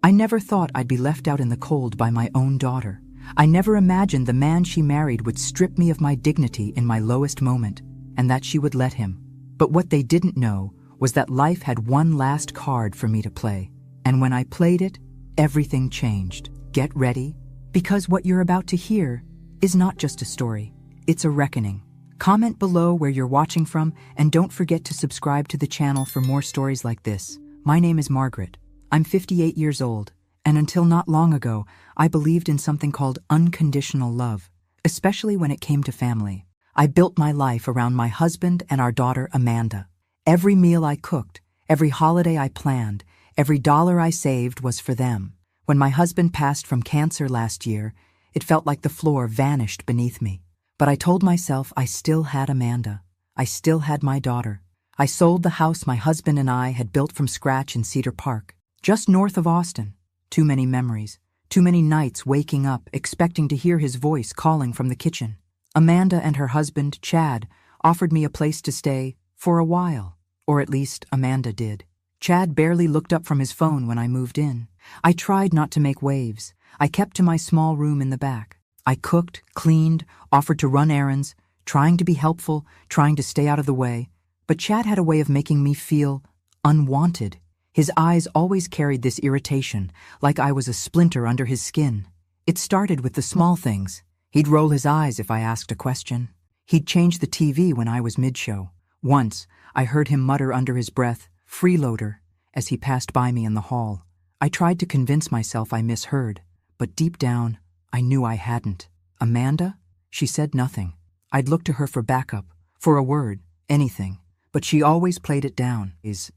I never thought I'd be left out in the cold by my own daughter. I never imagined the man she married would strip me of my dignity in my lowest moment, and that she would let him. But what they didn't know was that life had one last card for me to play. And when I played it, everything changed. Get ready, because what you're about to hear is not just a story, it's a reckoning. Comment below where you're watching from, and don't forget to subscribe to the channel for more stories like this. My name is Margaret. I'm 58 years old, and until not long ago, I believed in something called unconditional love, especially when it came to family. I built my life around my husband and our daughter, Amanda. Every meal I cooked, every holiday I planned, every dollar I saved was for them. When my husband passed from cancer last year, it felt like the floor vanished beneath me. But I told myself I still had Amanda. I still had my daughter. I sold the house my husband and I had built from scratch in Cedar Park, just north of Austin. Too many memories, too many nights waking up expecting to hear his voice calling from the kitchen. Amanda and her husband, Chad, offered me a place to stay for a while, or at least Amanda did. Chad barely looked up from his phone when I moved in. I tried not to make waves. I kept to my small room in the back. I cooked, cleaned, offered to run errands, trying to be helpful, trying to stay out of the way. But Chad had a way of making me feel unwanted. His eyes always carried this irritation, like I was a splinter under his skin. It started with the small things. He'd roll his eyes if I asked a question. He'd change the TV when I was mid-show. Once, I heard him mutter under his breath, "Freeloader," as he passed by me in the hall. I tried to convince myself I misheard, but deep down, I knew I hadn't. Amanda? She said nothing. I'd look to her for backup, for a word, anything. But she always played it down. He's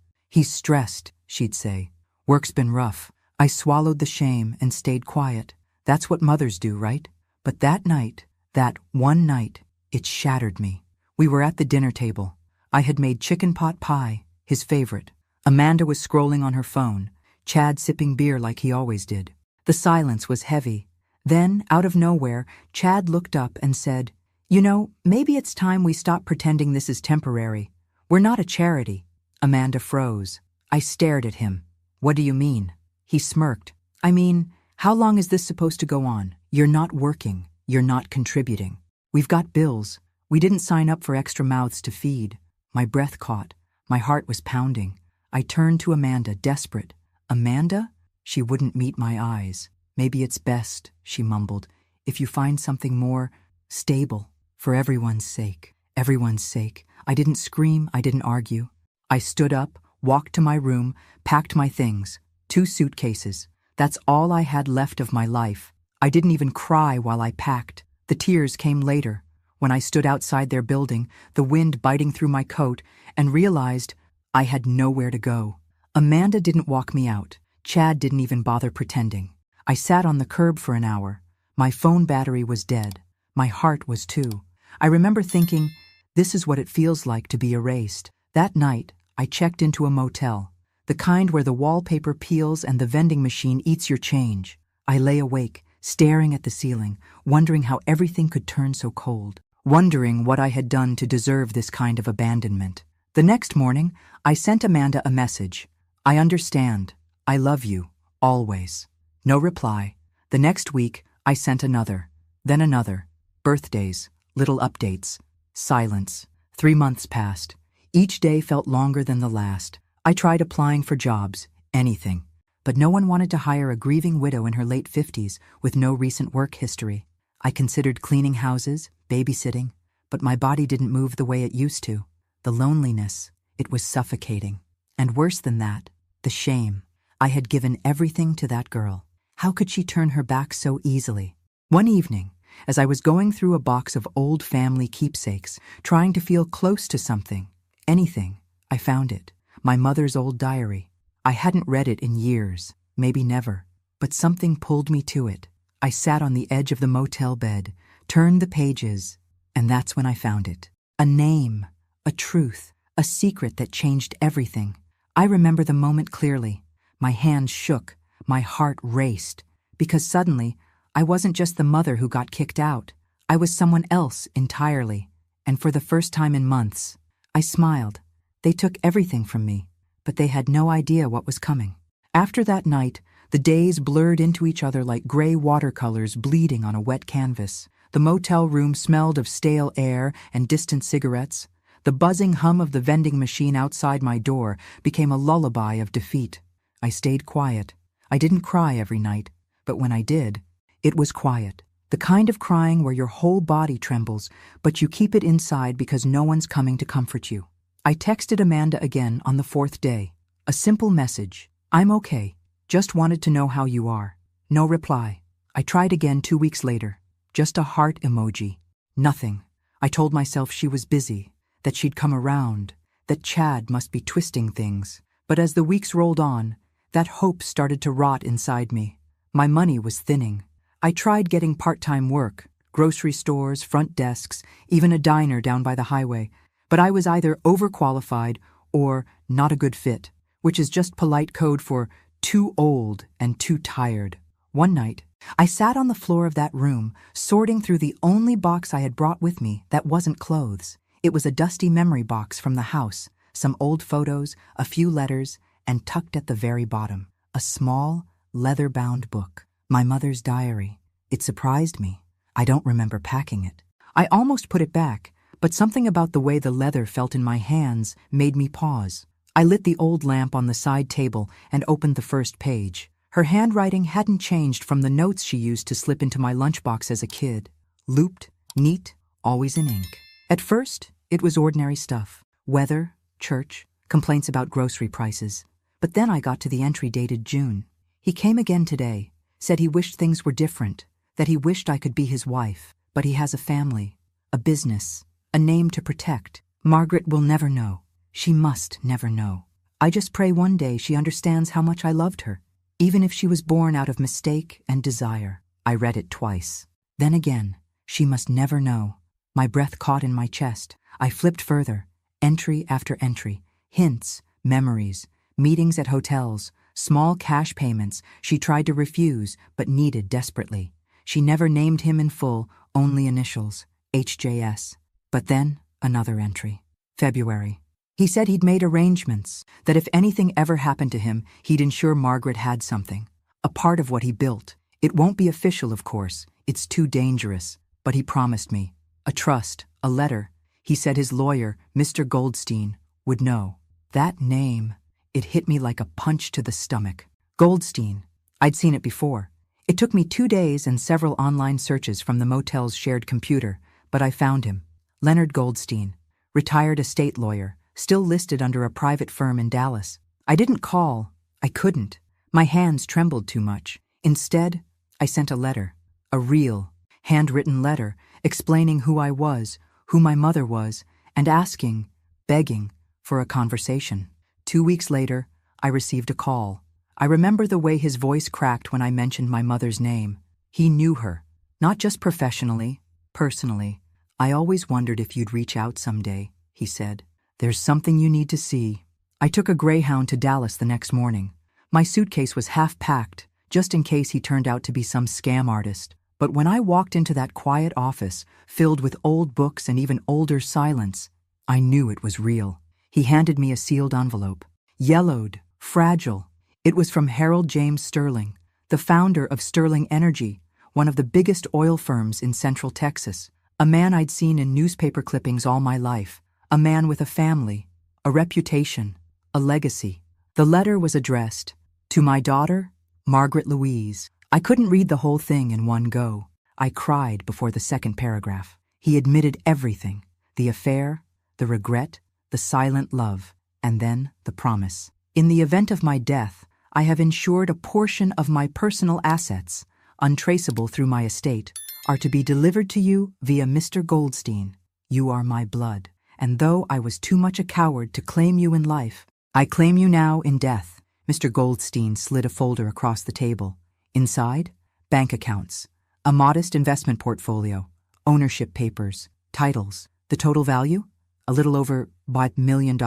stressed, she'd say. Work's been rough. I swallowed the shame and stayed quiet. That's what mothers do, right? But that night, that one night, it shattered me. We were at the dinner table. I had made chicken pot pie, his favorite. Amanda was scrolling on her phone, Chad sipping beer like he always did. The silence was heavy. Then, out of nowhere, Chad looked up and said, "You know, maybe it's time we stop pretending this is temporary. We're not a charity." Amanda froze. I stared at him. "What do you mean?" He smirked. "I mean, how long is this supposed to go on? You're not working. You're not contributing. We've got bills. We didn't sign up for extra mouths to feed." My breath caught. My heart was pounding. I turned to Amanda, desperate. "Amanda?" She wouldn't meet my eyes. "Maybe it's best," she mumbled, "if you find something more stable. For everyone's sake. Everyone's sake." I didn't scream. I didn't argue. I stood up, walked to my room, packed my things. 2 suitcases. That's all I had left of my life. I didn't even cry while I packed. The tears came later, when I stood outside their building, the wind biting through my coat, and realized I had nowhere to go. Amanda didn't walk me out. Chad didn't even bother pretending. I sat on the curb for an hour. My phone battery was dead. My heart was too. I remember thinking, this is what it feels like to be erased. That night, I checked into a motel, the kind where the wallpaper peels and the vending machine eats your change. I lay awake, staring at the ceiling, wondering how everything could turn so cold, wondering what I had done to deserve this kind of abandonment. The next morning, I sent Amanda a message. "I understand. I love you. Always." No reply. The next week, I sent another, then another. Birthdays, little updates. Silence. 3 months passed. Each day felt longer than the last. I tried applying for jobs, anything. But no one wanted to hire a grieving widow in her late 50s with no recent work history. I considered cleaning houses, babysitting, but my body didn't move the way it used to. The loneliness, it was suffocating. And worse than that, the shame. I had given everything to that girl. How could she turn her back so easily? One evening, as I was going through a box of old family keepsakes, trying to feel close to something, anything, I found it. My mother's old diary. I hadn't read it in years, maybe never, but something pulled me to it. I sat on the edge of the motel bed, turned the pages, and that's when I found it. A name, a truth, a secret that changed everything. I remember the moment clearly. My hands shook, my heart raced, because suddenly, I wasn't just the mother who got kicked out. I was someone else entirely, and for the first time in months, I smiled. They took everything from me, but they had no idea what was coming. After that night, The days blurred into each other like gray watercolors bleeding on a wet canvas. The motel room smelled of stale air and distant cigarettes. The buzzing hum of the vending machine outside my door became a lullaby of defeat. I stayed quiet. I didn't cry every night, but when I did, it was quiet. The kind of crying where your whole body trembles, but you keep it inside because no one's coming to comfort you. I texted Amanda again on the 4th day. A simple message. I'm okay. Just wanted to know how you are. No reply. I tried again 2 weeks later. Just a heart emoji. Nothing. I told myself she was busy, that she'd come around, that Chad must be twisting things. But as the weeks rolled on, that hope started to rot inside me. My money was thinning. I tried getting part-time work, grocery stores, front desks, even a diner down by the highway, but I was either overqualified or not a good fit, which is just polite code for too old and too tired. One night, I sat on the floor of that room, sorting through the only box I had brought with me that wasn't clothes. It was a dusty memory box from the house, some old photos, a few letters, and tucked at the very bottom, a small, leather-bound book. My mother's diary. It surprised me. I don't remember packing it. I almost put it back, but something about the way the leather felt in my hands made me pause. I lit the old lamp on the side table and opened the first page. Her handwriting hadn't changed from the notes she used to slip into my lunchbox as a kid. Looped, neat, always in ink. At first, it was ordinary stuff. Weather, church, complaints about grocery prices. But then I got to the entry dated June. He came again today. Said he wished things were different, that he wished I could be his wife, but he has a family, a business, a name to protect. Margaret will never know. She must never know. I just pray one day she understands how much I loved her, even if she was born out of mistake and desire. I read it twice. Then again, she must never know. My breath caught in my chest. I flipped further, entry after entry, hints, memories, meetings at hotels, small cash payments she tried to refuse but needed desperately. She never named him in full, only initials, HJS. But then, another entry. February. He said he'd made arrangements, that if anything ever happened to him, he'd ensure Margaret had something. A part of what he built. It won't be official, of course. It's too dangerous. But he promised me. A trust, a letter. He said his lawyer, Mr. Goldstein, would know. That name. It hit me like a punch to the stomach. Goldstein. I'd seen it before. It took me 2 days and several online searches from the motel's shared computer, but I found him. Leonard Goldstein, retired estate lawyer, still listed under a private firm in Dallas. I didn't call. I couldn't. My hands trembled too much. Instead, I sent a letter. A real, handwritten letter explaining who I was, who my mother was, and asking, begging, for a conversation. 2 weeks later, I received a call. I remember the way his voice cracked when I mentioned my mother's name. He knew her, not just professionally, personally. I always wondered if you'd reach out someday, he said. There's something you need to see. I took a Greyhound to Dallas the next morning. My suitcase was half packed, just in case he turned out to be some scam artist. But when I walked into that quiet office, filled with old books and even older silence, I knew it was real. He handed me a sealed envelope. Yellowed, fragile. It was from Harold James Sterling, the founder of Sterling Energy, one of the biggest oil firms in Central Texas. A man I'd seen in newspaper clippings all my life. A man with a family, a reputation, a legacy. The letter was addressed to my daughter, Margaret Louise. I couldn't read the whole thing in one go. I cried before the second paragraph. He admitted everything, the affair, the regret, the silent love, and then the promise. In the event of my death, I have insured a portion of my personal assets, untraceable through my estate, are to be delivered to you via Mr. Goldstein. You are my blood, and though I was too much a coward to claim you in life, I claim you now in death. Mr. Goldstein slid a folder across the table. Inside, bank accounts, a modest investment portfolio, ownership papers, titles. The total value? A little over $5 million.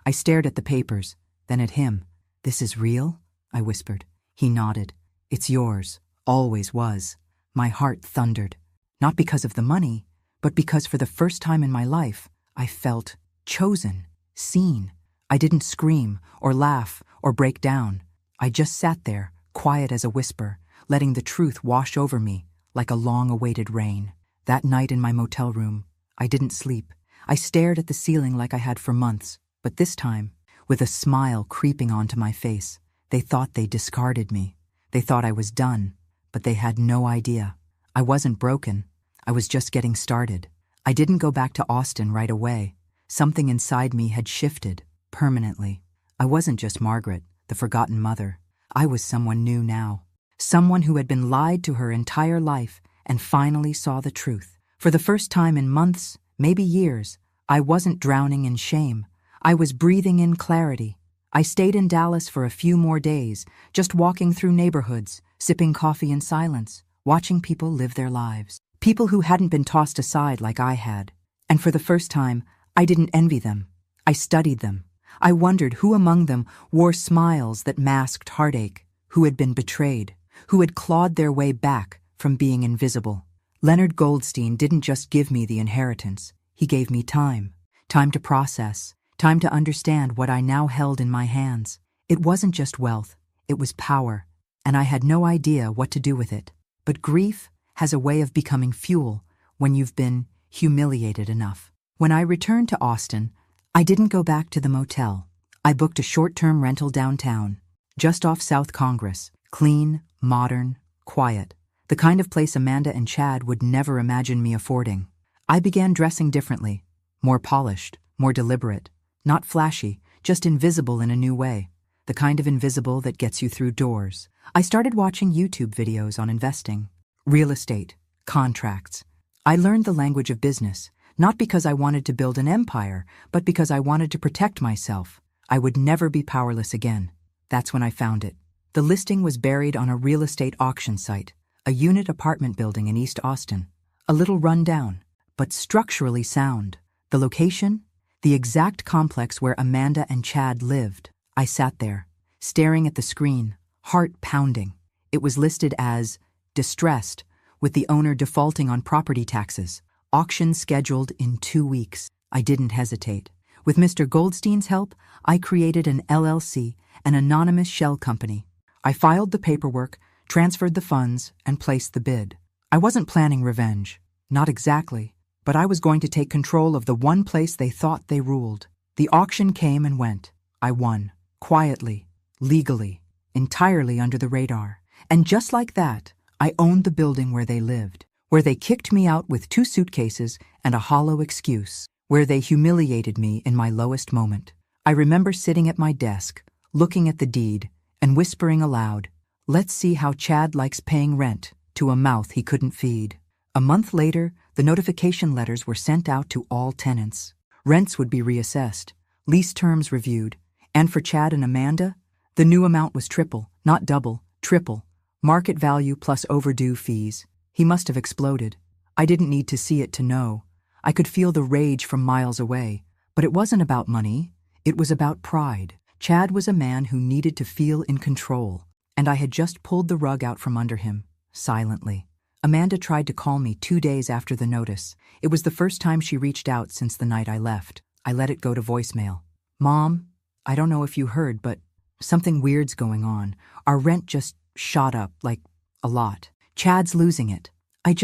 I stared at the papers, then at him. This is real? I whispered. He nodded. It's yours. Always was. My heart thundered. Not because of the money, but because for the first time in my life, I felt chosen, seen. I didn't scream or laugh or break down. I just sat there, quiet as a whisper, letting the truth wash over me like a long-awaited rain. That night in my motel room, I didn't sleep. I stared at the ceiling like I had for months, but this time, with a smile creeping onto my face. They thought they discarded me. They thought I was done, but they had no idea. I wasn't broken. I was just getting started. I didn't go back to Austin right away. Something inside me had shifted, permanently. I wasn't just Margaret, the forgotten mother. I was someone new now. Someone who had been lied to her entire life and finally saw the truth. For the first time in months, maybe years, I wasn't drowning in shame. I was breathing in clarity. I stayed in Dallas for a few more days, just walking through neighborhoods, sipping coffee in silence, watching people live their lives. People who hadn't been tossed aside like I had. And for the first time, I didn't envy them. I studied them. I wondered who among them wore smiles that masked heartache, who had been betrayed, who had clawed their way back from being invisible. Leonard Goldstein didn't just give me the inheritance. He gave me time. Time to process. Time to understand what I now held in my hands. It wasn't just wealth. It was power. And I had no idea what to do with it. But grief has a way of becoming fuel when you've been humiliated enough. When I returned to Austin, I didn't go back to the motel. I booked a short-term rental downtown, just off South Congress. Clean, modern, quiet. The kind of place Amanda and Chad would never imagine me affording. I began dressing differently, more polished, more deliberate. Not flashy, just invisible in a new way. The kind of invisible that gets you through doors. I started watching YouTube videos on investing, real estate, contracts. I learned the language of business, not because I wanted to build an empire, but because I wanted to protect myself. I would never be powerless again. That's when I found it. The listing was buried on a real estate auction site, a unit apartment building in East Austin. A little run down, but structurally sound. The location? The exact complex where Amanda and Chad lived. I sat there, staring at the screen, heart pounding. It was listed as distressed, with the owner defaulting on property taxes. Auction scheduled in 2 weeks. I didn't hesitate. With Mr. Goldstein's help, I created an LLC, an anonymous shell company. I filed the paperwork, transferred the funds, and placed the bid. I wasn't planning revenge. Not exactly. But I was going to take control of the one place they thought they ruled. The auction came and went. I won. Quietly. Legally. Entirely under the radar. And just like that, I owned the building where they lived. Where they kicked me out with 2 suitcases and a hollow excuse. Where they humiliated me in my lowest moment. I remember sitting at my desk, looking at the deed, and whispering aloud, "Let's see how Chad likes paying rent," to a mouth he couldn't feed. A month later, the notification letters were sent out to all tenants. Rents would be reassessed, lease terms reviewed, and for Chad and Amanda, the new amount was triple, not double, triple. Market value plus overdue fees. He must have exploded. I didn't need to see it to know. I could feel the rage from miles away. But it wasn't about money. It was about pride. Chad was a man who needed to feel in control, and I had just pulled the rug out from under him, silently. Amanda tried to call me 2 days after the notice. It was the first time she reached out since the night I left. I let it go to voicemail. "Mom, I don't know if you heard, but something weird's going on. Our rent just shot up, like, a lot. Chad's losing it. I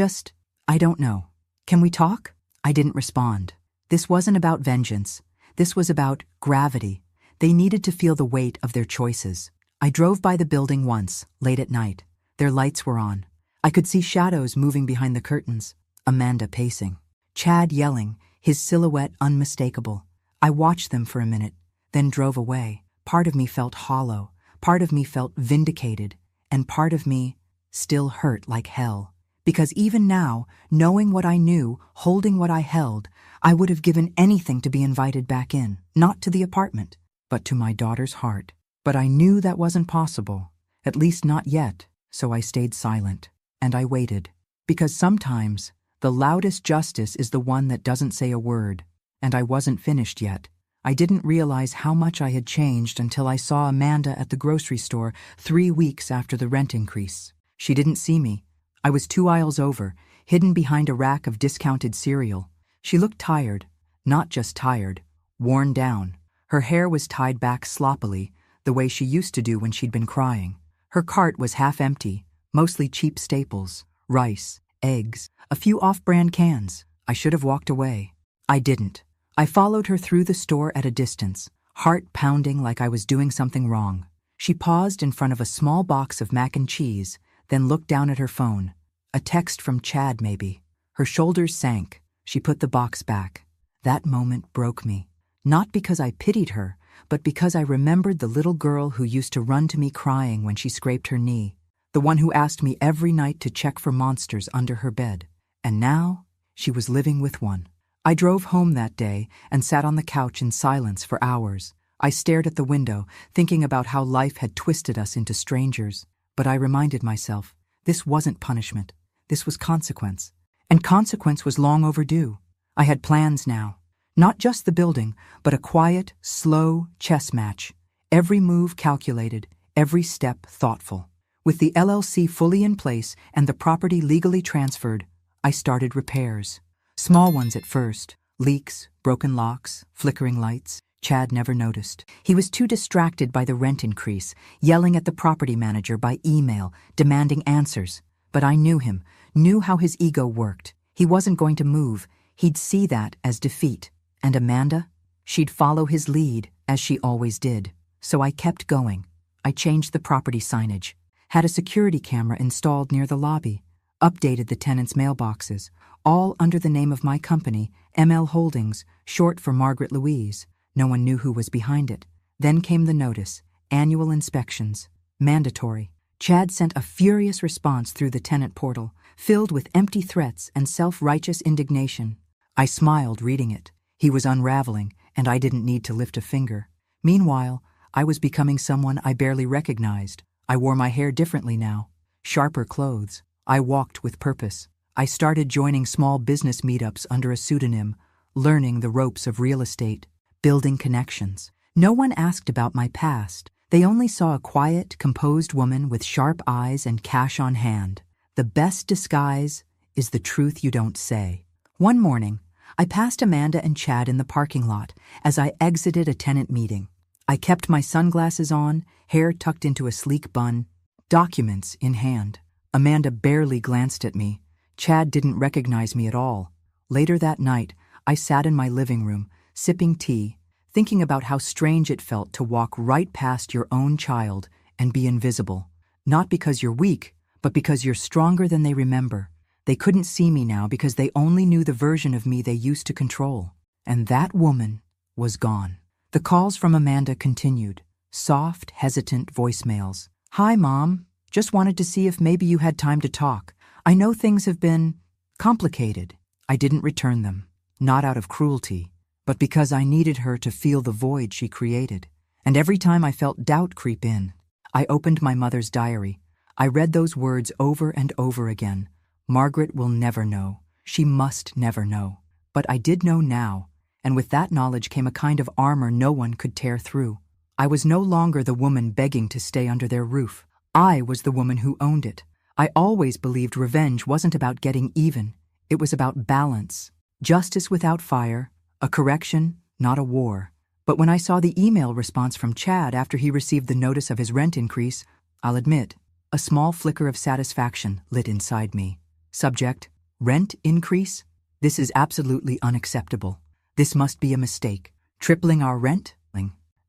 don't know. Can we talk?" I didn't respond. This wasn't about vengeance. This was about gravity. They needed to feel the weight of their choices. I drove by the building once, late at night. Their lights were on. I could see shadows moving behind the curtains. Amanda pacing. Chad yelling, his silhouette unmistakable. I watched them for a minute, then drove away. Part of me felt hollow. Part of me felt vindicated. And part of me still hurt like hell. Because even now, knowing what I knew, holding what I held, I would have given anything to be invited back in. Not to the apartment, but to my daughter's heart. But I knew that wasn't possible. At least not yet. So I stayed silent. And I waited. Because sometimes, the loudest justice is the one that doesn't say a word. And I wasn't finished yet. I didn't realize how much I had changed until I saw Amanda at the grocery store 3 weeks after the rent increase. She didn't see me. I was 2 aisles over, hidden behind a rack of discounted cereal. She looked tired. Not just tired. Worn down. Her hair was tied back sloppily, the way she used to do when she'd been crying. Her cart was half empty, mostly cheap staples, rice, eggs, a few off-brand cans. I should have walked away. I didn't. I followed her through the store at a distance, heart pounding like I was doing something wrong. She paused in front of a small box of mac and cheese, then looked down at her phone. A text from Chad, maybe. Her shoulders sank. She put the box back. That moment broke me. Not because I pitied her, but because I remembered the little girl who used to run to me crying when she scraped her knee, the one who asked me every night to check for monsters under her bed. And now, she was living with one. I drove home that day and sat on the couch in silence for hours. I stared at the window, thinking about how life had twisted us into strangers. But I reminded myself, this wasn't punishment. This was consequence. And consequence was long overdue. I had plans now. Not just the building, but a quiet, slow chess match. Every move calculated, every step thoughtful. With the LLC fully in place and the property legally transferred, I started repairs. Small ones at first. Leaks, broken locks, flickering lights. Chad never noticed. He was too distracted by the rent increase, yelling at the property manager by email, demanding answers. But I knew him, knew how his ego worked. He wasn't going to move. He'd see that as defeat. And Amanda? She'd follow his lead, as she always did. So I kept going. I changed the property signage, had a security camera installed near the lobby, updated the tenants' mailboxes, all under the name of my company, ML Holdings, short for Margaret Louise. No one knew who was behind it. Then came the notice, annual inspections, mandatory. Chad sent a furious response through the tenant portal, filled with empty threats and self-righteous indignation. I smiled reading it. He was unraveling, and I didn't need to lift a finger. Meanwhile, I was becoming someone I barely recognized. I wore my hair differently now, sharper clothes. I walked with purpose. I started joining small business meetups under a pseudonym, learning the ropes of real estate, building connections. No one asked about my past. They only saw a quiet, composed woman with sharp eyes and cash on hand. The best disguise is the truth you don't say. One morning, I passed Amanda and Chad in the parking lot as I exited a tenant meeting. I kept my sunglasses on, hair tucked into a sleek bun, documents in hand. Amanda barely glanced at me. Chad didn't recognize me at all. Later that night, I sat in my living room, sipping tea, thinking about how strange it felt to walk right past your own child and be invisible. Not because you're weak, but because you're stronger than they remember. They couldn't see me now because they only knew the version of me they used to control. And that woman was gone. The calls from Amanda continued. Soft, hesitant voicemails. Hi, Mom. Just wanted to see if maybe you had time to talk. I know things have been complicated. I didn't return them. Not out of cruelty, but because I needed her to feel the void she created. And every time I felt doubt creep in, I opened my mother's diary. I read those words over and over again. Margaret will never know. She must never know. But I did know now, and with that knowledge came a kind of armor no one could tear through. I was no longer the woman begging to stay under their roof. I was the woman who owned it. I always believed revenge wasn't about getting even. It was about balance. Justice without fire, a correction, not a war. But when I saw the email response from Chad after he received the notice of his rent increase, I'll admit, a small flicker of satisfaction lit inside me. Subject, rent increase? This is absolutely unacceptable. This must be a mistake. Tripling our rent?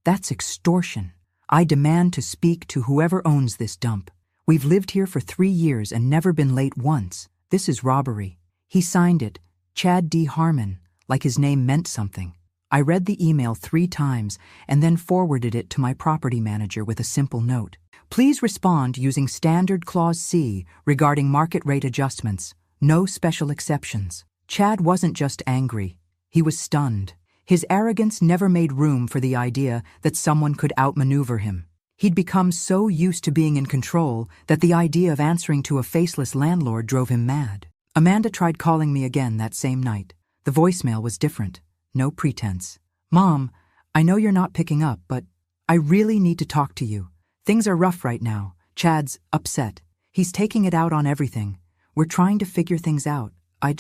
That's extortion. I demand to speak to whoever owns this dump. We've lived here for 3 years and never been late once. This is robbery. He signed it, Chad D. Harmon, like his name meant something. I read the email 3 times and then forwarded it to my property manager with a simple note. Please respond using Standard Clause C regarding market rate adjustments. No special exceptions. Chad wasn't just angry. He was stunned. His arrogance never made room for the idea that someone could outmaneuver him. He'd become so used to being in control that the idea of answering to a faceless landlord drove him mad. Amanda tried calling me again that same night. The voicemail was different. No pretense. Mom, I know you're not picking up, but I really need to talk to you. Things are rough right now. Chad's upset. He's taking it out on everything. We're trying to figure things out. I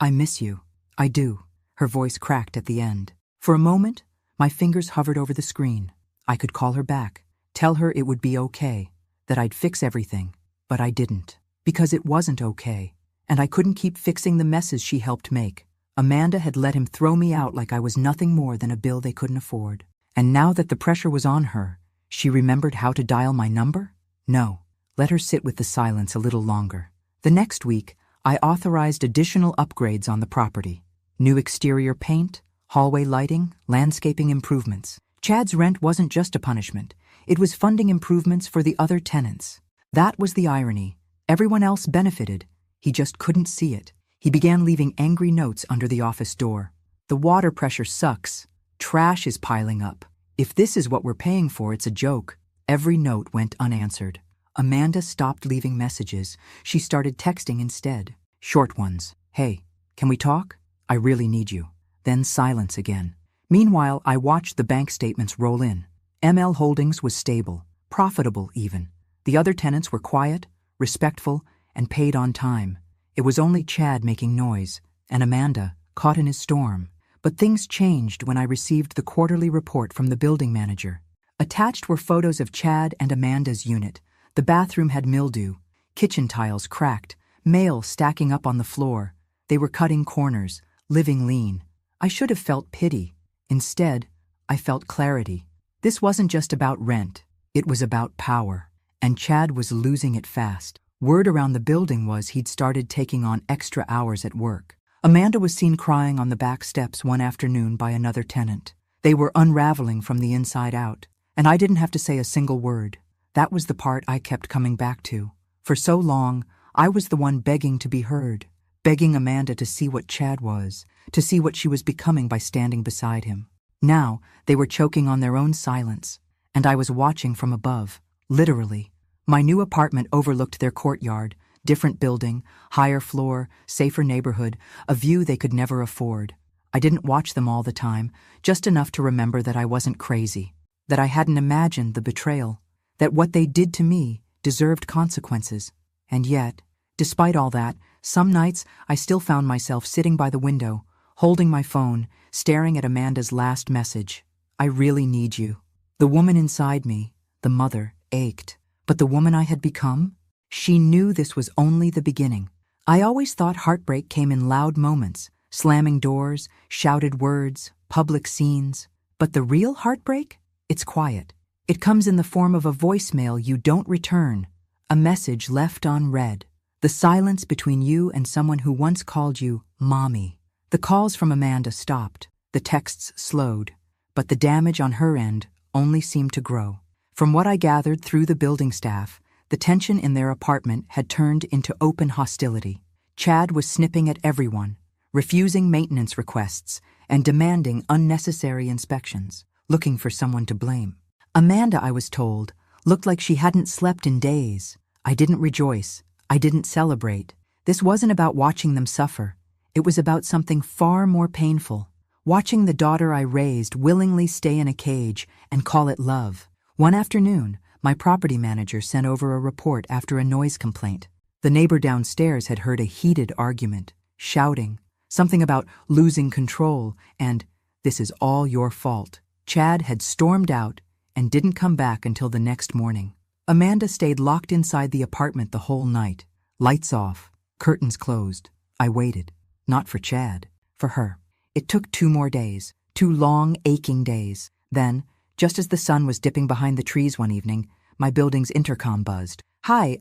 miss you. I do. Her voice cracked at the end. For a moment, my fingers hovered over the screen. I could call her back, tell her it would be okay. that I'd fix everything, but I didn't. Because it wasn't okay. And I couldn't keep fixing the messes she helped make. Amanda had let him throw me out like I was nothing more than a bill they couldn't afford. And now that the pressure was on her, she remembered how to dial my number? No. Let her sit with the silence a little longer. The next week, I authorized additional upgrades on the property. New exterior paint, hallway lighting, landscaping improvements. Chad's rent wasn't just a punishment. It was funding improvements for the other tenants. That was the irony. Everyone else benefited. He just couldn't see it. He began leaving angry notes under the office door. The water pressure sucks. Trash is piling up. If this is what we're paying for, it's a joke. Every note went unanswered. Amanda stopped leaving messages. She started texting instead. Short ones. Hey, can we talk? I really need you. Then silence again. Meanwhile, I watched the bank statements roll in. ML Holdings was stable, profitable even. The other tenants were quiet, respectful, and paid on time. It was only Chad making noise, and Amanda caught in his storm. But things changed when I received the quarterly report from the building manager. Attached were photos of Chad and Amanda's unit. The bathroom had mildew, kitchen tiles cracked, mail stacking up on the floor. They were cutting corners, living lean. I should have felt pity. Instead, I felt clarity. This wasn't just about rent. It was about power. And Chad was losing it fast. Word around the building was he'd started taking on extra hours at work. Amanda was seen crying on the back steps one afternoon by another tenant. They were unraveling from the inside out, and I didn't have to say a single word. That was the part I kept coming back to. For so long, I was the one begging to be heard, begging Amanda to see what Chad was, to see what she was becoming by standing beside him. Now, they were choking on their own silence, and I was watching from above, literally. My new apartment overlooked their courtyard, different building, higher floor, safer neighborhood, a view they could never afford. I didn't watch them all the time, just enough to remember that I wasn't crazy, that I hadn't imagined the betrayal, that what they did to me deserved consequences. And yet, despite all that, some nights I still found myself sitting by the window, holding my phone, staring at Amanda's last message. I really need you. The woman inside me, the mother, ached. But the woman I had become? She knew this was only the beginning. I always thought heartbreak came in loud moments, slamming doors, shouted words, public scenes. But the real heartbreak? It's quiet. It comes in the form of a voicemail you don't return, a message left unread, the silence between you and someone who once called you Mommy. The calls from Amanda stopped, the texts slowed, but the damage on her end only seemed to grow. From what I gathered through the building staff, the tension in their apartment had turned into open hostility. Chad was snipping at everyone, refusing maintenance requests, and demanding unnecessary inspections, looking for someone to blame. Amanda, I was told, looked like she hadn't slept in days. I didn't rejoice. I didn't celebrate. This wasn't about watching them suffer. It was about something far more painful. Watching the daughter I raised willingly stay in a cage and call it love. One afternoon, my property manager sent over a report after a noise complaint. The neighbor downstairs had heard a heated argument, shouting, something about losing control and, "This is all your fault." Chad had stormed out and didn't come back until the next morning. Amanda stayed locked inside the apartment the whole night. Lights off, curtains closed. I waited. Not for Chad, for her. It took 2 more days, 2 long, aching days. Then, just as the sun was dipping behind the trees one evening, my building's intercom buzzed. "Hi,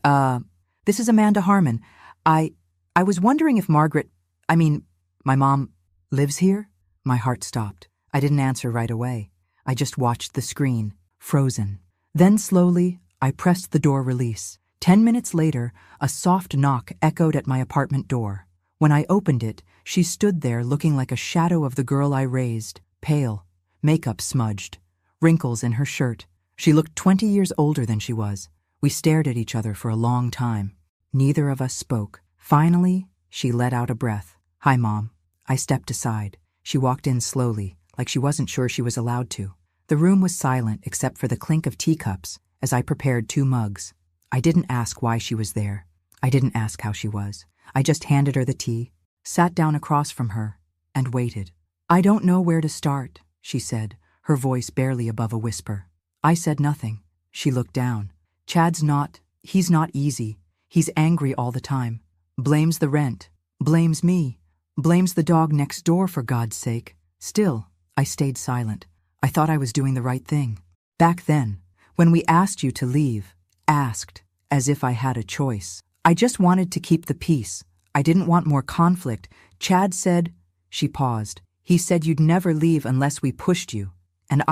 this is Amanda Harmon. I was wondering if my mom lives here?" My heart stopped. I didn't answer right away. I just watched the screen, frozen. Then slowly, I pressed the door release. 10 minutes later, a soft knock echoed at my apartment door. When I opened it, she stood there looking like a shadow of the girl I raised, pale, makeup smudged, wrinkles in her shirt. She looked 20 years older than she was. We stared at each other for a long time. Neither of us spoke. Finally, she let out a breath. "Hi, Mom." I stepped aside. She walked in slowly, like she wasn't sure she was allowed to. The room was silent except for the clink of teacups as I prepared 2 mugs. I didn't ask why she was there. I didn't ask how she was. I just handed her the tea, sat down across from her, and waited. "I don't know where to start," she said, her voice barely above a whisper. I said nothing. She looked down. He's not easy. He's angry all the time. Blames the rent. Blames me. Blames the dog next door, for God's sake. Still, I stayed silent. I thought I was doing the right thing. Back then, when we asked you to leave, asked, as if I had a choice. I just wanted to keep the peace. I didn't want more conflict. Chad said, she paused. He said you'd never leave unless we pushed you. And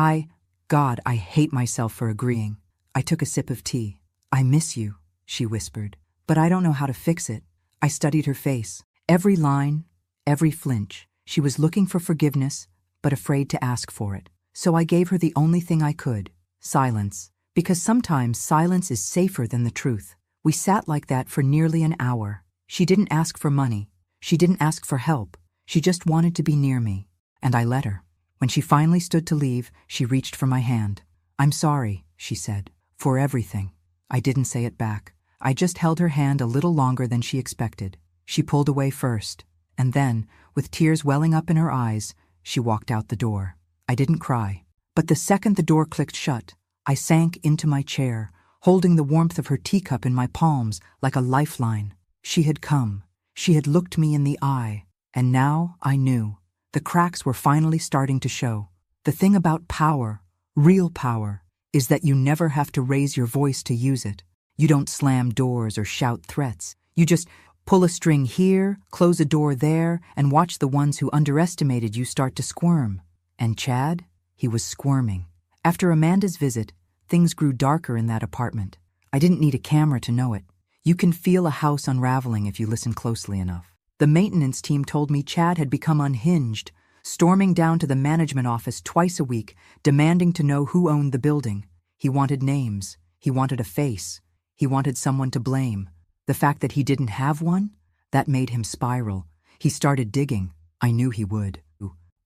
God, I hate myself for agreeing. I took a sip of tea. I miss you, she whispered. But I don't know how to fix it. I studied her face. Every line, every flinch. She was looking for forgiveness, but afraid to ask for it. So I gave her the only thing I could. Silence. Because sometimes silence is safer than the truth. We sat like that for nearly an hour. She didn't ask for money. She didn't ask for help. She just wanted to be near me. And I let her. When she finally stood to leave, she reached for my hand. I'm sorry, she said, for everything. I didn't say it back. I just held her hand a little longer than she expected. She pulled away first, and then, with tears welling up in her eyes, she walked out the door. I didn't cry. But the second the door clicked shut, I sank into my chair, holding the warmth of her teacup in my palms like a lifeline. She had come. She had looked me in the eye. And now I knew. The cracks were finally starting to show. The thing about power, real power, is that you never have to raise your voice to use it. You don't slam doors or shout threats. You just pull a string here, close a door there, and watch the ones who underestimated you start to squirm. And Chad? He was squirming. After Amanda's visit, things grew darker in that apartment. I didn't need a camera to know it. You can feel a house unraveling if you listen closely enough. The maintenance team told me Chad had become unhinged, storming down to the management office twice a week, demanding to know who owned the building. He wanted names. He wanted a face. He wanted someone to blame. The fact that he didn't have one? That made him spiral. He started digging. I knew he would.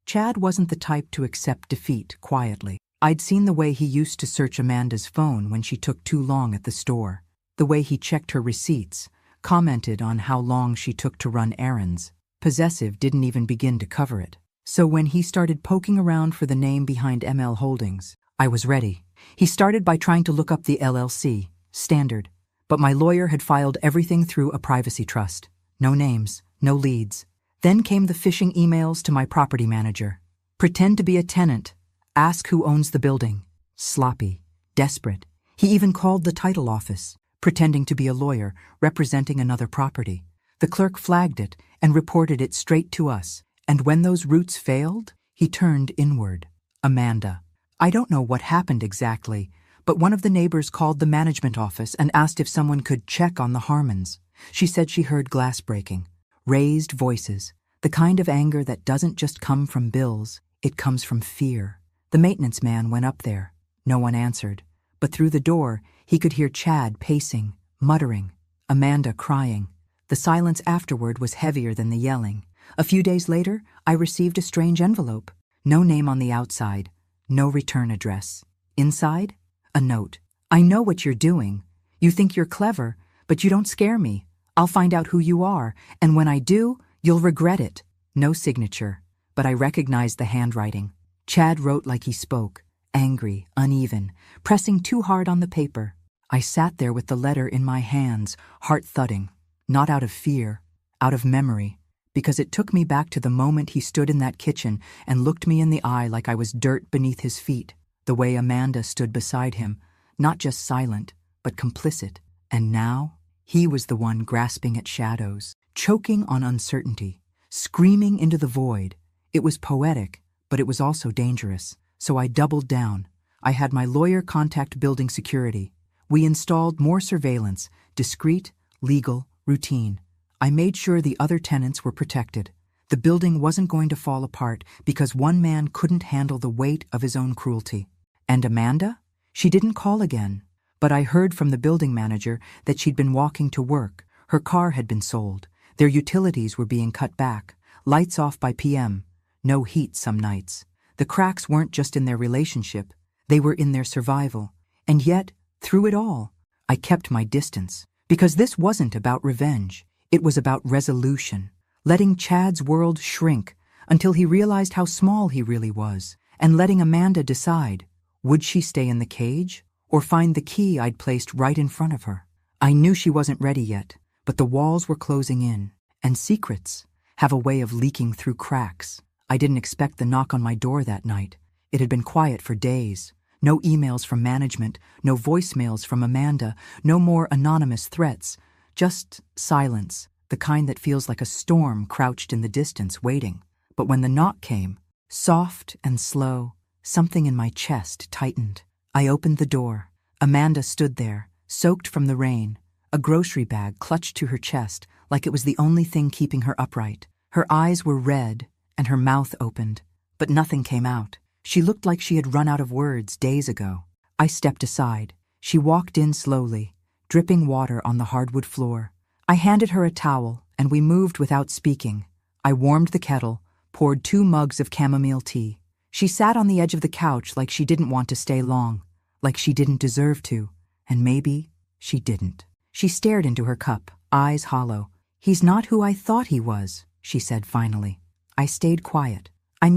Chad wasn't the type to accept defeat quietly. I'd seen the way he used to search Amanda's phone when she took too long at the store. The way he checked her receipts, commented on how long she took to run errands. Possessive didn't even begin to cover it. So when he started poking around for the name behind ML Holdings, I was ready. He started by trying to look up the LLC, standard, but my lawyer had filed everything through a privacy trust. No names, no leads. Then came the phishing emails to my property manager. Pretend to be a tenant. Ask who owns the building. Sloppy. Desperate. He even called the title office, pretending to be a lawyer representing another property. The clerk flagged it and reported it straight to us. And when those routes failed, he turned inward. Amanda. I don't know what happened exactly, but one of the neighbors called the management office and asked if someone could check on the Harmons. She said she heard glass breaking. Raised voices. The kind of anger that doesn't just come from bills, it comes from fear. The maintenance man went up there. No one answered. But through the door, he could hear Chad pacing, muttering, Amanda crying. The silence afterward was heavier than the yelling. A few days later, I received a strange envelope. No name on the outside. No return address. Inside, a note. I know what you're doing. You think you're clever, but you don't scare me. I'll find out who you are, and when I do, you'll regret it. No signature, but I recognized the handwriting. Chad wrote like he spoke, angry, uneven, pressing too hard on the paper. I sat there with the letter in my hands, heart thudding, not out of fear, out of memory, because it took me back to the moment he stood in that kitchen and looked me in the eye like I was dirt beneath his feet, the way Amanda stood beside him, not just silent, but complicit. And now, he was the one grasping at shadows, choking on uncertainty, screaming into the void. It was poetic, but it was also dangerous. So I doubled down. I had my lawyer contact building security. We installed more surveillance, discreet, legal, routine. I made sure the other tenants were protected. The building wasn't going to fall apart because one man couldn't handle the weight of his own cruelty. And Amanda? She didn't call again. But I heard from the building manager that she'd been walking to work. Her car had been sold. Their utilities were being cut back. Lights off by PM. No heat some nights. The cracks weren't just in their relationship. They were in their survival. And yet, through it all, I kept my distance. Because this wasn't about revenge. It was about resolution. Letting Chad's world shrink until he realized how small he really was. And letting Amanda decide, would she stay in the cage? or find the key I'd placed right in front of her. I knew she wasn't ready yet, but the walls were closing in, and secrets have a way of leaking through cracks. I didn't expect the knock on my door that night. It had been quiet for days. No emails from management, no voicemails from Amanda, no more anonymous threats. Just silence, the kind that feels like a storm crouched in the distance waiting. But when the knock came, soft and slow, something in my chest tightened. I opened the door. Amanda stood there, soaked from the rain, a grocery bag clutched to her chest like it was the only thing keeping her upright. Her eyes were red and her mouth opened, but nothing came out. She looked like she had run out of words days ago. I stepped aside. She walked in slowly, dripping water on the hardwood floor. I handed her a towel, and we moved without speaking. I warmed the kettle, poured 2 mugs of chamomile tea. She sat on the edge of the couch like she didn't want to stay long, like she didn't deserve to, and maybe she didn't. She stared into her cup, eyes hollow. "He's not who I thought he was," she said finally. I stayed quiet. I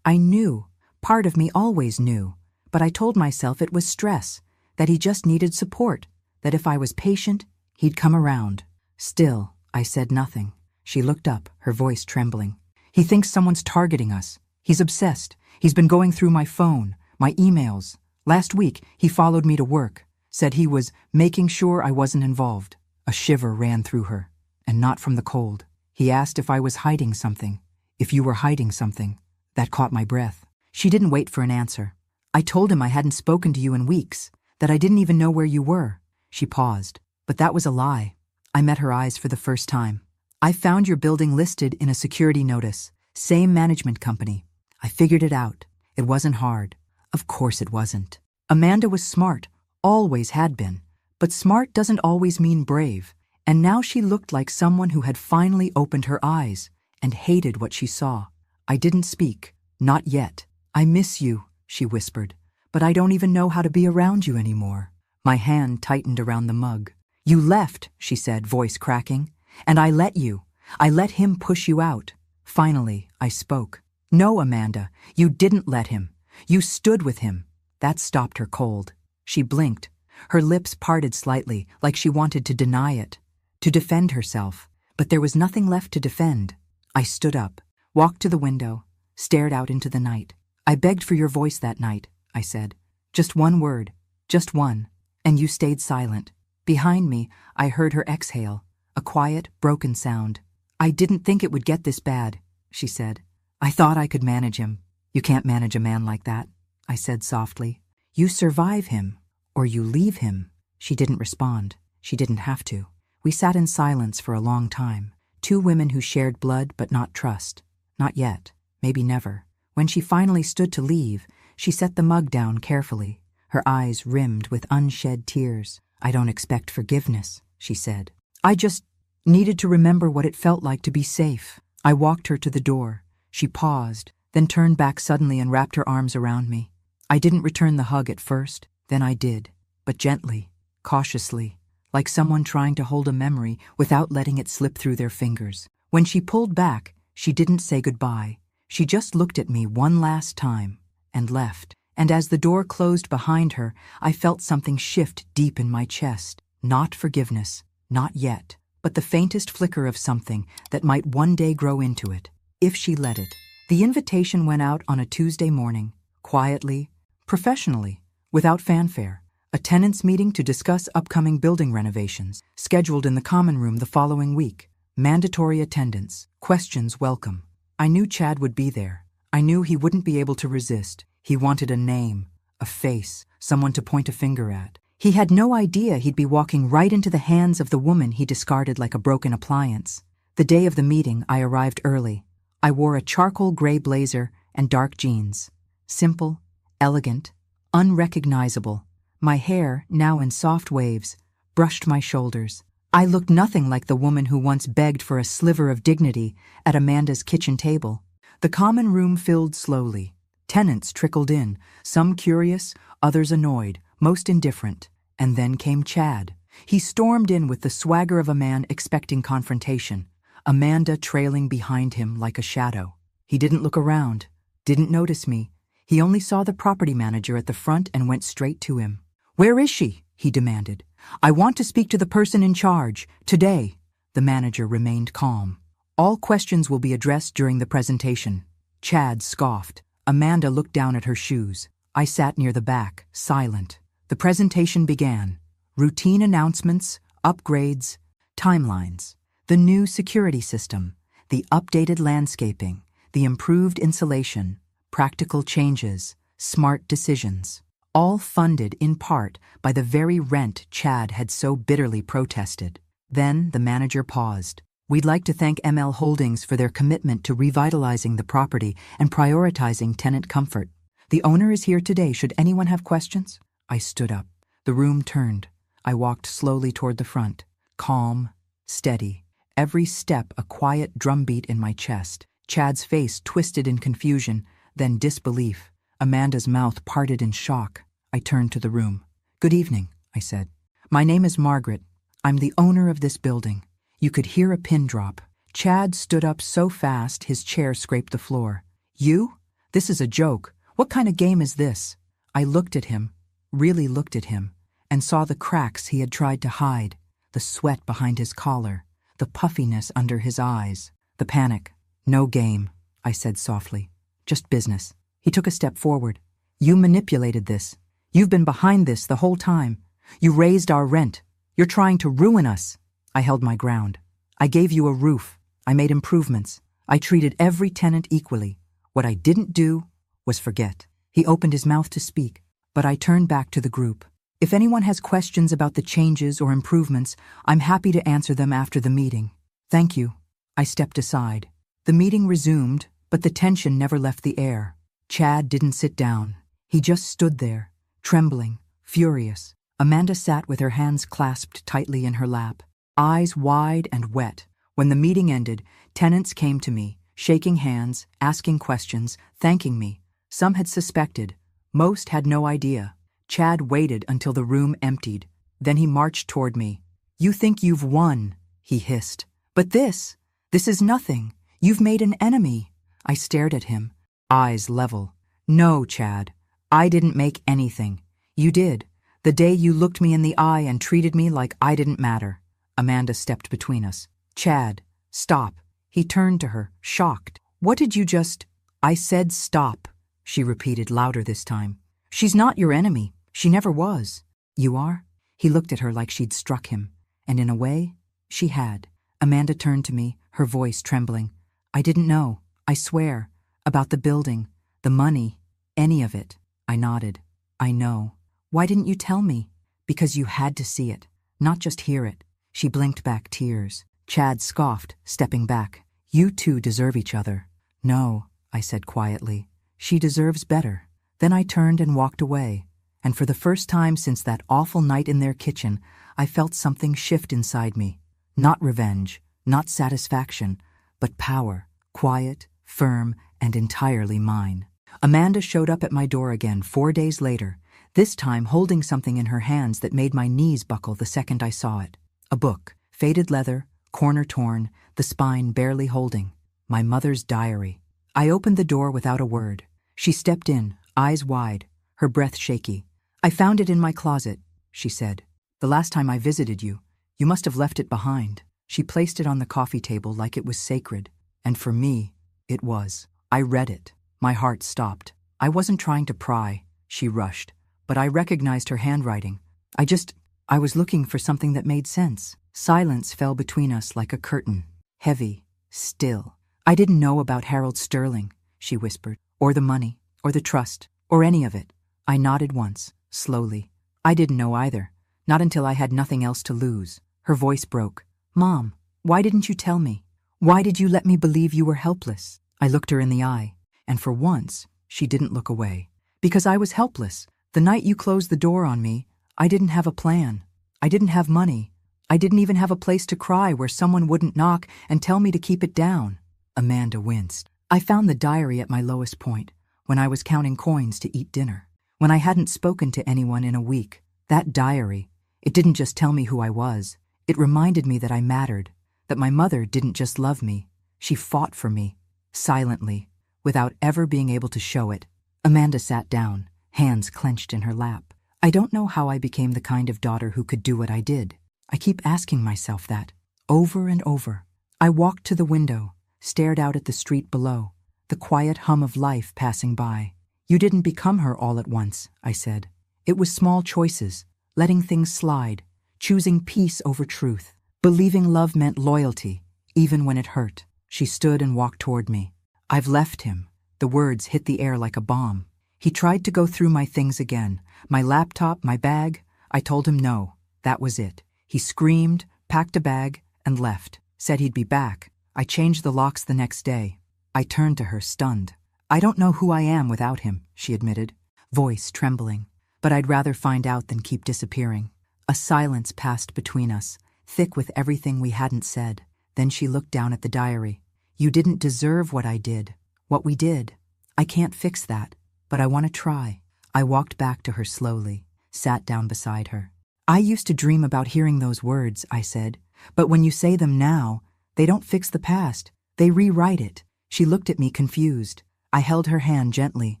knew. Part of me always knew, but I told myself it was stress, that he just needed support, that if I was patient, he'd come around. Still, I said nothing. She looked up, her voice trembling. "He thinks someone's targeting us. He's obsessed. He's been going through my phone, my emails. Last week, he followed me to work, said he was making sure I wasn't involved." A shiver ran through her, and not from the cold. "He asked if I was hiding something. If you were hiding something." That caught my breath. She didn't wait for an answer. "I told him I hadn't spoken to you in weeks, that I didn't even know where you were." She paused, but that was a lie. I met her eyes for the first time. "I found your building listed in a security notice, same management company. I figured it out. It wasn't hard." Of course it wasn't. Amanda was smart, always had been. But smart doesn't always mean brave, and now she looked like someone who had finally opened her eyes and hated what she saw. I didn't speak, not yet. "I miss you," she whispered, "but I don't even know how to be around you anymore." My hand tightened around the mug. "You left," she said, voice cracking, "and I let you. I let him push you out." Finally, I spoke. "No, Amanda, you didn't let him. You stood with him." That stopped her cold. She blinked. Her lips parted slightly, like she wanted to deny it, to defend herself. But there was nothing left to defend. I stood up, walked to the window, stared out into the night. "I begged for your voice that night," I said. "Just one word, just one, and you stayed silent." Behind me, I heard her exhale, a quiet, broken sound. "I didn't think it would get this bad," she said. "I thought I could manage him." "You can't manage a man like that," I said softly. "You survive him, or you leave him." She didn't respond. She didn't have to. We sat in silence for a long time, 2 women who shared blood but not trust. Not yet, maybe never. When she finally stood to leave, she set the mug down carefully, her eyes rimmed with unshed tears. "I don't expect forgiveness," she said. "I just needed to remember what it felt like to be safe." I walked her to the door. She paused, then turned back suddenly and wrapped her arms around me. I didn't return the hug at first, then I did, but gently, cautiously, like someone trying to hold a memory without letting it slip through their fingers. When she pulled back, she didn't say goodbye. She just looked at me one last time and left. And as the door closed behind her, I felt something shift deep in my chest. Not forgiveness, not yet, but the faintest flicker of something that might one day grow into it, if she let it. The invitation went out on a Tuesday morning, quietly, professionally, without fanfare. A tenants' meeting to discuss upcoming building renovations, scheduled in the common room the following week. Mandatory attendance, questions welcome. I knew Chad would be there. I knew he wouldn't be able to resist. He wanted a name, a face, someone to point a finger at. He had no idea he'd be walking right into the hands of the woman he discarded like a broken appliance. The day of the meeting, I arrived early. I wore a charcoal gray blazer and dark jeans. Simple, elegant, unrecognizable. My hair, now in soft waves, brushed my shoulders. I looked nothing like the woman who once begged for a sliver of dignity at Amanda's kitchen table. The common room filled slowly. Tenants trickled in, some curious, others annoyed, most indifferent. And then came Chad. He stormed in with the swagger of a man expecting confrontation, Amanda trailing behind him like a shadow. He didn't look around, didn't notice me. He only saw the property manager at the front and went straight to him. "Where is she?" he demanded. "I want to speak to the person in charge, today." The manager remained calm. "All questions will be addressed during the presentation." Chad scoffed. Amanda looked down at her shoes. I sat near the back, silent. The presentation began. Routine announcements, upgrades, timelines. The new security system, the updated landscaping, the improved insulation, practical changes, smart decisions. All funded in part by the very rent Chad had so bitterly protested. Then the manager paused. "We'd like to thank ML Holdings for their commitment to revitalizing the property and prioritizing tenant comfort. The owner is here today should anyone have questions." I stood up. The room turned. I walked slowly toward the front, calm, steady. Every step a quiet drumbeat in my chest. Chad's face twisted in confusion, then disbelief. Amanda's mouth parted in shock. I turned to the room. "Good evening," I said. "My name is Margaret. I'm the owner of this building." You could hear a pin drop. Chad stood up so fast his chair scraped the floor. "You? This is a joke. What kind of game is this?" I looked at him, really looked at him, and saw the cracks he had tried to hide, the sweat behind his collar, the puffiness under his eyes, the panic. "No game," I said softly. "Just business." He took a step forward. "You manipulated this. You've been behind this the whole time. You raised our rent. You're trying to ruin us." I held my ground. "I gave you a roof. I made improvements. I treated every tenant equally. What I didn't do was forget." He opened his mouth to speak, but I turned back to the group. "If anyone has questions about the changes or improvements, I'm happy to answer them after the meeting. Thank you." I stepped aside. The meeting resumed, but the tension never left the air. Chad didn't sit down. He just stood there, trembling, furious. Amanda sat with her hands clasped tightly in her lap, eyes wide and wet. When the meeting ended, tenants came to me, shaking hands, asking questions, thanking me. Some had suspected. Most had no idea. Chad waited until the room emptied. Then he marched toward me. "You think you've won," he hissed. "But this is nothing. You've made an enemy." I stared at him, eyes level. "No, Chad. I didn't make anything. You did. The day you looked me in the eye and treated me like I didn't matter." Amanda stepped between us. "Chad, stop." He turned to her, shocked. "What did you just—" "I said stop," she repeated louder this time. "She's not your enemy. She never was." "You are?" He looked at her like she'd struck him, and in a way, she had. Amanda turned to me, her voice trembling. "I didn't know, I swear, about the building, the money, any of it." I nodded. "I know. Why didn't you tell me?" "Because you had to see it, not just hear it." She blinked back tears. Chad scoffed, stepping back. "You two deserve each other." "No," I said quietly. "She deserves better." Then I turned and walked away, and for the first time since that awful night in their kitchen, I felt something shift inside me. Not revenge, not satisfaction, but power, quiet, firm, and entirely mine. Amanda showed up at my door again 4 days later, this time holding something in her hands that made my knees buckle the second I saw it. A book, faded leather, corner torn, the spine barely holding. My mother's diary. I opened the door without a word. She stepped in, eyes wide, her breath shaky. "I found it in my closet," she said. "The last time I visited you. You must have left it behind." She placed it on the coffee table like it was sacred. And for me, it was. I read it. My heart stopped. "I wasn't trying to pry," she rushed, "but I recognized her handwriting. I was looking for something that made sense." Silence fell between us like a curtain, heavy, still. "I didn't know about Harold Sterling," she whispered, "or the money, or the trust, or any of it." I nodded once, slowly. "I didn't know either, not until I had nothing else to lose." Her voice broke. "Mom, why didn't you tell me? Why did you let me believe you were helpless?" I looked her in the eye, and for once, she didn't look away. "Because I was helpless. The night you closed the door on me, I didn't have a plan. I didn't have money. I didn't even have a place to cry where someone wouldn't knock and tell me to keep it down." Amanda winced. "I found the diary at my lowest point, when I was counting coins to eat dinner, when I hadn't spoken to anyone in a week. That diary, it didn't just tell me who I was. It reminded me that I mattered, that my mother didn't just love me. She fought for me, silently, without ever being able to show it." Amanda sat down, hands clenched in her lap. I don't know how I became the kind of daughter who could do what I did. I keep asking myself that, over and over. I walked to the window, stared out at the street below, the quiet hum of life passing by. You didn't become her all at once, I said. It was small choices, letting things slide, choosing peace over truth, believing love meant loyalty, even when it hurt. She stood and walked toward me. I've left him. The words hit the air like a bomb. He tried to go through my things again, my laptop, my bag. I told him no, that was it. He screamed, packed a bag, and left. Said he'd be back. I changed the locks the next day. I turned to her, stunned. I don't know who I am without him, she admitted, voice trembling. But I'd rather find out than keep disappearing. A silence passed between us, thick with everything we hadn't said. Then she looked down at the diary. You didn't deserve what I did, what we did. I can't fix that, but I want to try. I walked back to her slowly, sat down beside her. I used to dream about hearing those words, I said, but when you say them now, they don't fix the past. They rewrite it. She looked at me confused. I held her hand gently.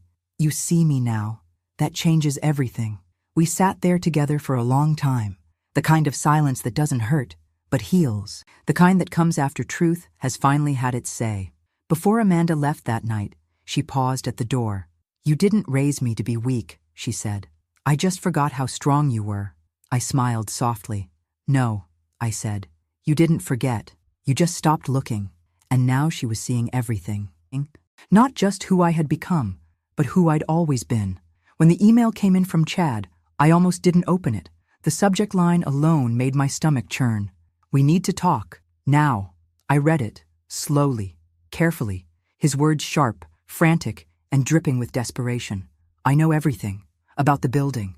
You see me now. That changes everything. We sat there together for a long time. The kind of silence that doesn't hurt, but heals. The kind that comes after truth has finally had its say. Before Amanda left that night, she paused at the door. You didn't raise me to be weak, she said. I just forgot how strong you were. I smiled softly. No, I said. You didn't forget. You just stopped looking. And now she was seeing everything. Not just who I had become, but who I'd always been. When the email came in from Chad, I almost didn't open it. The subject line alone made my stomach churn. We need to talk. Now. I read it, slowly, carefully, his words sharp, frantic, and dripping with desperation. I know everything. About the building.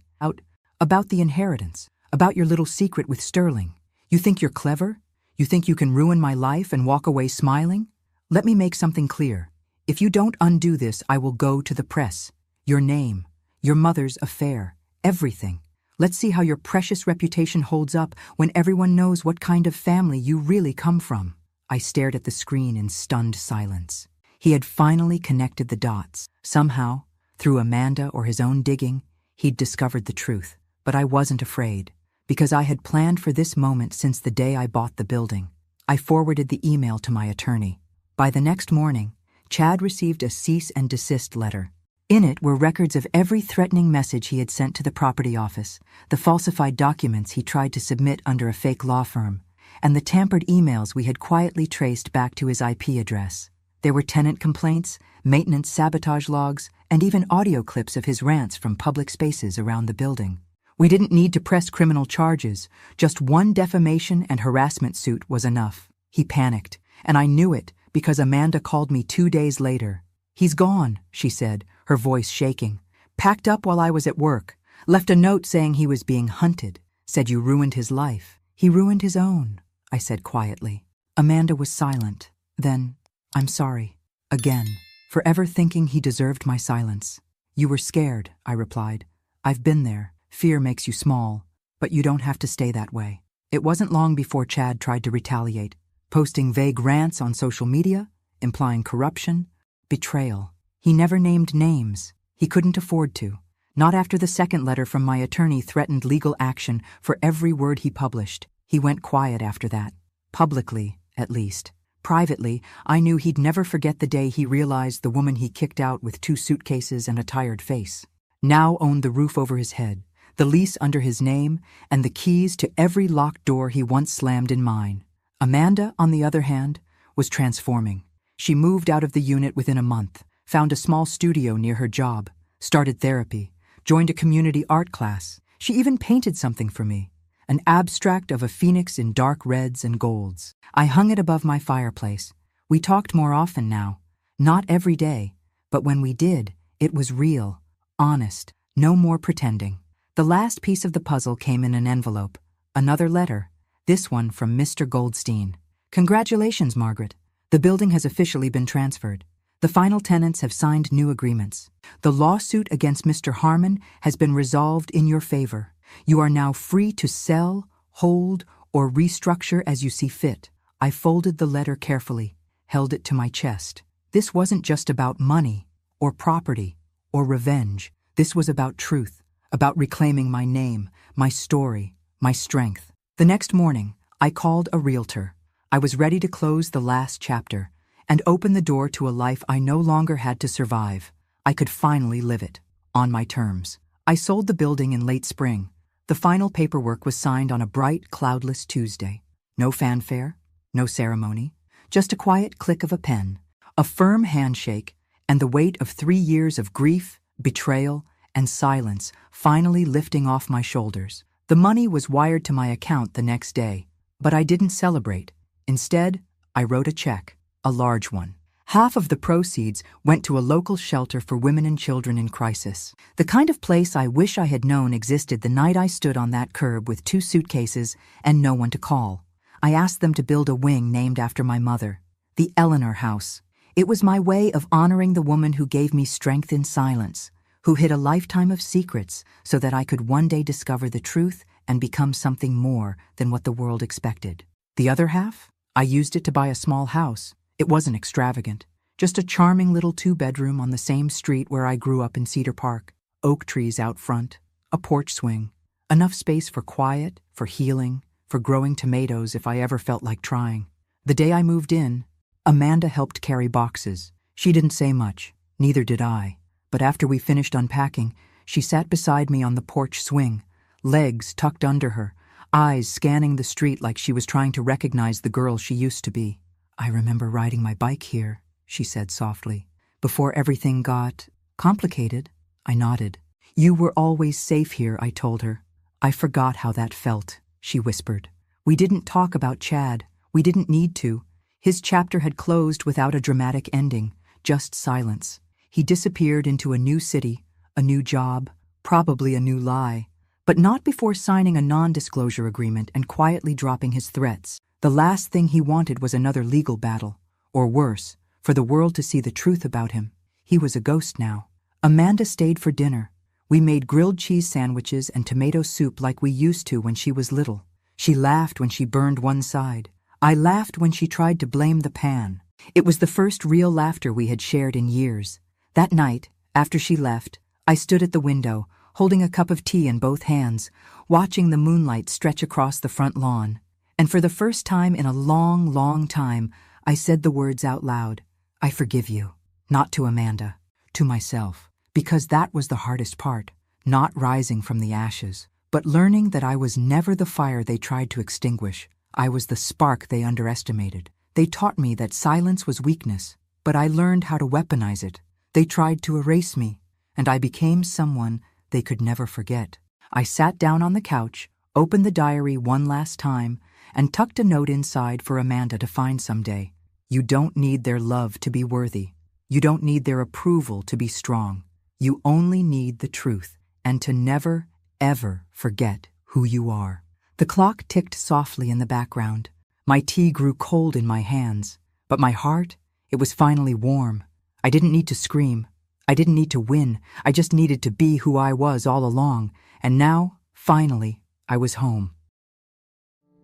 About the inheritance. About your little secret with Sterling. You think you're clever? You think you can ruin my life and walk away smiling? Let me make something clear. If you don't undo this, I will go to the press. Your name, your mother's affair, everything. Let's see how your precious reputation holds up when everyone knows what kind of family you really come from. I stared at the screen in stunned silence. He had finally connected the dots. Somehow, through Amanda or his own digging, he'd discovered the truth. But I wasn't afraid, because I had planned for this moment since the day I bought the building. I forwarded the email to my attorney. By the next morning, Chad received a cease and desist letter. In it were records of every threatening message he had sent to the property office, the falsified documents he tried to submit under a fake law firm, and the tampered emails we had quietly traced back to his IP address. There were tenant complaints, maintenance sabotage logs, and even audio clips of his rants from public spaces around the building. We didn't need to press criminal charges. Just one defamation and harassment suit was enough. He panicked, and I knew it because Amanda called me 2 days later. He's gone, she said, her voice shaking. Packed up while I was at work. Left a note saying he was being hunted. Said you ruined his life. He ruined his own, I said quietly. Amanda was silent. Then, I'm sorry. Again, for ever thinking he deserved my silence. You were scared, I replied. I've been there. Fear makes you small, but you don't have to stay that way. It wasn't long before Chad tried to retaliate, posting vague rants on social media, implying corruption, betrayal. He never named names. He couldn't afford to. Not after the second letter from my attorney threatened legal action for every word he published. He went quiet after that. Publicly, at least. Privately, I knew he'd never forget the day he realized the woman he kicked out with 2 suitcases and a tired face now owned the roof over his head, the lease under his name, and the keys to every locked door he once slammed in mine. Amanda, on the other hand, was transforming. She moved out of the unit within a month, found a small studio near her job, started therapy, joined a community art class. She even painted something for me, an abstract of a phoenix in dark reds and golds. I hung it above my fireplace. We talked more often now, not every day, but when we did, it was real, honest, no more pretending. The last piece of the puzzle came in an envelope, another letter, this one from Mr. Goldstein. Congratulations, Margaret. The building has officially been transferred. The final tenants have signed new agreements. The lawsuit against Mr. Harmon has been resolved in your favor. You are now free to sell, hold, or restructure as you see fit. I folded the letter carefully, held it to my chest. This wasn't just about money, or property, or revenge. This was about truth, about reclaiming my name, my story, my strength. The next morning, I called a realtor. I was ready to close the last chapter and open the door to a life I no longer had to survive. I could finally live it, on my terms. I sold the building in late spring. The final paperwork was signed on a bright, cloudless Tuesday. No fanfare, no ceremony, just a quiet click of a pen, a firm handshake, and the weight of 3 years of grief, betrayal, and silence finally lifting off my shoulders. The money was wired to my account the next day, but I didn't celebrate. Instead, I wrote a check, a large one. Half of the proceeds went to a local shelter for women and children in crisis, the kind of place I wish I had known existed the night I stood on that curb with 2 suitcases and no one to call. I asked them to build a wing named after my mother, the Eleanor House. It was my way of honoring the woman who gave me strength in silence, who hid a lifetime of secrets so that I could one day discover the truth and become something more than what the world expected. The other half? I used it to buy a small house. It wasn't extravagant, just a charming little 2-bedroom on the same street where I grew up in Cedar Park. Oak trees out front, a porch swing, enough space for quiet, for healing, for growing tomatoes if I ever felt like trying. The day I moved in, Amanda helped carry boxes. She didn't say much, neither did I. But after we finished unpacking, she sat beside me on the porch swing, legs tucked under her, eyes scanning the street like she was trying to recognize the girl she used to be. "I remember riding my bike here," she said softly. "Before everything got complicated." I nodded. "You were always safe here," I told her. "I forgot how that felt," she whispered. "We didn't talk about Chad. We didn't need to. His chapter had closed without a dramatic ending, just silence. He disappeared into a new city, a new job, probably a new lie, but not before signing a non-disclosure agreement and quietly dropping his threats. The last thing he wanted was another legal battle, or worse, for the world to see the truth about him. He was a ghost now. Amanda stayed for dinner. We made grilled cheese sandwiches and tomato soup like we used to when she was little. She laughed when she burned one side. I laughed when she tried to blame the pan. It was the first real laughter we had shared in years. That night, after she left, I stood at the window, holding a cup of tea in both hands, watching the moonlight stretch across the front lawn. And for the first time in a long, long time, I said the words out loud. "I forgive you." Not to Amanda, to myself. Because that was the hardest part, not rising from the ashes, but learning that I was never the fire they tried to extinguish. I was the spark they underestimated. They taught me that silence was weakness, but I learned how to weaponize it. They tried to erase me, and I became someone they could never forget. I sat down on the couch, opened the diary one last time, and tucked a note inside for Amanda to find someday. You don't need their love to be worthy. You don't need their approval to be strong. You only need the truth, and to never, ever forget who you are. The clock ticked softly in the background. My tea grew cold in my hands, but my heart, it was finally warm. I didn't need to scream. I didn't need to win. I just needed to be who I was all along. And now, finally, I was home.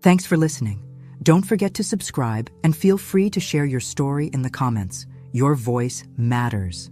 Thanks for listening. Don't forget to subscribe and feel free to share your story in the comments. Your voice matters.